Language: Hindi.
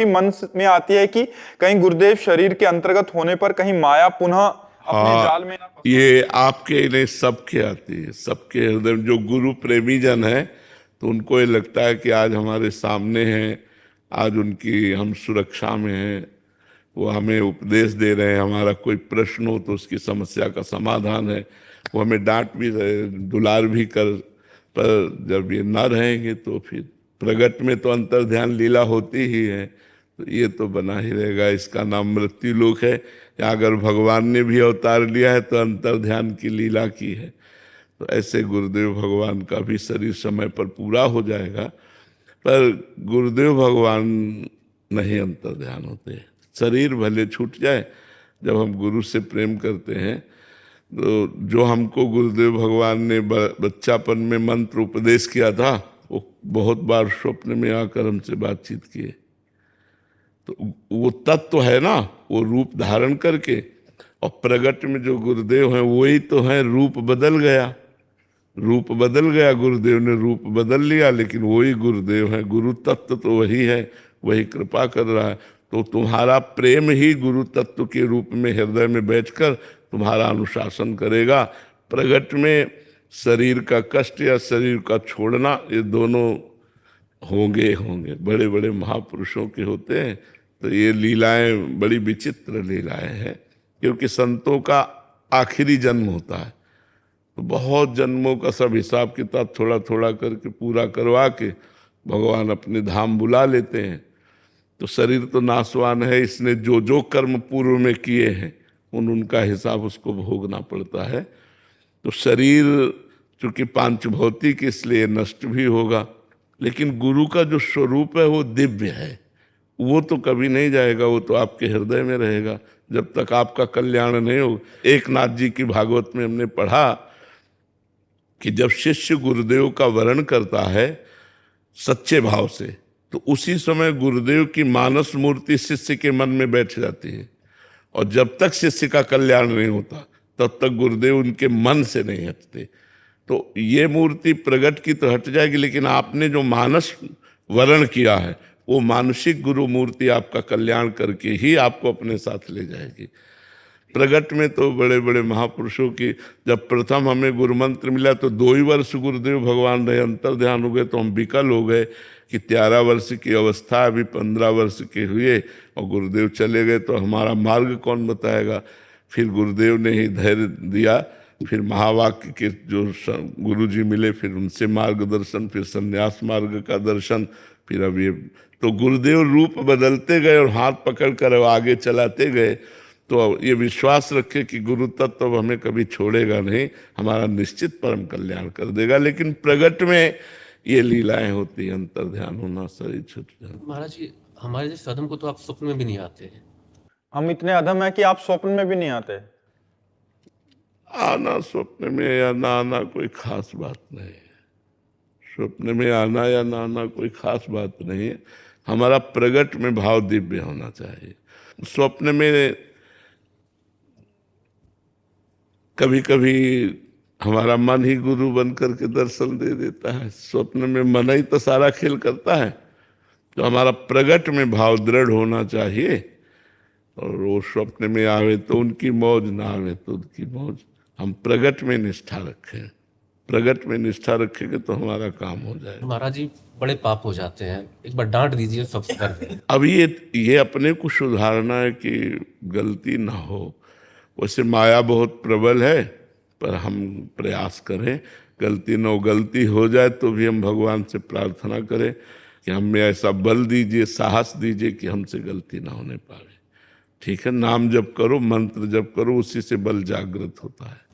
मन में आती है कि कहीं गुरुदेव शरीर के अंतर्गत होने पर कहीं माया पुनः अपने हाँ, जाल में ना फंसा। ये आपके नहीं, सबके आती है, सबके हृदय में। जो गुरु प्रेमी जन है तो उनको ये लगता है कि आज हमारे सामने हैं, आज उनकी हम सुरक्षा में हैं, वो हमें उपदेश दे रहे हैं, हमारा कोई प्रश्न हो तो उसकी समस्या का समाधान है, वो हमें डांट भी रहे, दुलार भी कर। पर जब ये न रहेंगे तो फिर प्रगट में तो अंतर ध्यान लीला होती ही है, तो ये तो बना ही रहेगा। इसका नाम मृत्यु लोक है। या अगर भगवान ने भी अवतार लिया है तो अंतर ध्यान की लीला की है। तो ऐसे गुरुदेव भगवान का भी शरीर समय पर पूरा हो जाएगा, पर गुरुदेव भगवान नहीं अंतर ध्यान होते। शरीर भले छूट जाए, जब हम गुरु से प्रेम करते हैं तो जो हमको गुरुदेव भगवान ने बच्चापन में मंत्र उपदेश किया था, वो बहुत बार स्वप्न में आकर हमसे बातचीत किए। तो वो तत्व है ना, वो रूप धारण करके, और प्रगट में जो गुरुदेव हैं वही तो हैं। रूप बदल गया, रूप बदल गया, गुरुदेव ने रूप बदल लिया, लेकिन वही गुरुदेव हैं। गुरु तत्व तो वही है, वही कृपा कर रहा है। तो तुम्हारा प्रेम ही गुरु तत्व के रूप में हृदय में बैठकर तुम्हारा अनुशासन करेगा। प्रगट में शरीर का कष्ट या शरीर का छोड़ना, ये दोनों होंगे होंगे, बड़े बड़े महापुरुषों के होते हैं। तो ये लीलाएं बड़ी विचित्र लीलाएं हैं, क्योंकि संतों का आखिरी जन्म होता है, तो बहुत जन्मों का सब हिसाब किताब थोड़ा थोड़ा करके पूरा करवा के भगवान अपने धाम बुला लेते हैं। तो शरीर तो नाशवान है, इसने जो जो कर्म पूर्व में किए हैं उनका हिसाब उसको भोगना पड़ता है। तो शरीर चूंकि पांच भौतिक, इसलिए नष्ट भी होगा, लेकिन गुरु का जो स्वरूप है वो दिव्य है, वो तो कभी नहीं जाएगा, वो तो आपके हृदय में रहेगा जब तक आपका कल्याण नहीं हो। एक नाथ जी की भागवत में हमने पढ़ा कि जब शिष्य गुरुदेव का वरण करता है सच्चे भाव से, तो उसी समय गुरुदेव की मानस मूर्ति शिष्य के मन में बैठ जाती है, और जब तक शिष्य का कल्याण नहीं होता तब तक गुरुदेव उनके मन से नहीं हटते। तो ये मूर्ति प्रगट की तो हट जाएगी, लेकिन आपने जो मानस वरण किया है वो मानसिक गुरु मूर्ति आपका कल्याण करके ही आपको अपने साथ ले जाएगी। प्रगट में तो बड़े बड़े महापुरुषों की, जब प्रथम हमें गुरु मंत्र मिला तो 2 ही वर्ष गुरुदेव भगवान रहे, अंतर ध्यान हो गए तो हम विकल हो गए कि 13 वर्ष की अवस्था, अभी 15 वर्ष के हुए और गुरुदेव चले गए, तो हमारा मार्ग कौन बताएगा। फिर गुरुदेव ने ही धैर्य दिया, फिर महावाक्य के जो गुरु जी मिले, फिर उनसे मार्गदर्शन, फिर संन्यास मार्ग का दर्शन, फिर अब ये। तो गुरुदेव रूप बदलते गए और हाथ पकड़ कर आगे चलाते गए। तो ये विश्वास रखे कि गुरु तत्व अब हमें कभी छोड़ेगा नहीं, हमारा निश्चित परम कल्याण कर देगा। लेकिन प्रगट में ये लीलाएं होती हैं, अंतर ध्यान होना, शरीर छूट जाना। महाराज जी, हमारे जैसे साधन को तो आप स्वप्न में भी नहीं आते हैं। हम इतने अधम है कि आप स्वप्न में भी नहीं आते। आना स्वप्न में या ना आना कोई खास बात नहीं है। स्वप्न में आना या ना आना कोई खास बात नहीं है। हमारा प्रगट में भाव दिव्य होना चाहिए। स्वप्न में कभी कभी हमारा मन ही गुरु बन करके दर्शन दे देता है। स्वप्न में मन ही तो सारा खेल करता है। तो हमारा प्रगट में भाव दृढ़ होना चाहिए, और वो स्वप्न में आवे तो उनकी मौज, ना आवे तो उनकी मौज। हम प्रगट में निष्ठा रखें, प्रगट में निष्ठा रखेंगे तो हमारा काम हो जाएगा। महाराज जी, बड़े पाप हो जाते हैं, एक बार डांट दीजिए सबसे कर। अब ये अपने को सुधारना है कि गलती ना हो। वैसे माया बहुत प्रबल है, पर हम प्रयास करें गलती न हो। गलती हो जाए तो भी हम भगवान से प्रार्थना करें कि हमें ऐसा बल दीजिए, साहस दीजिए कि हमसे गलती ना होने पाए। ठीक है, नाम जप करो, मंत्र जप करो, उसी से बल जागृत होता है।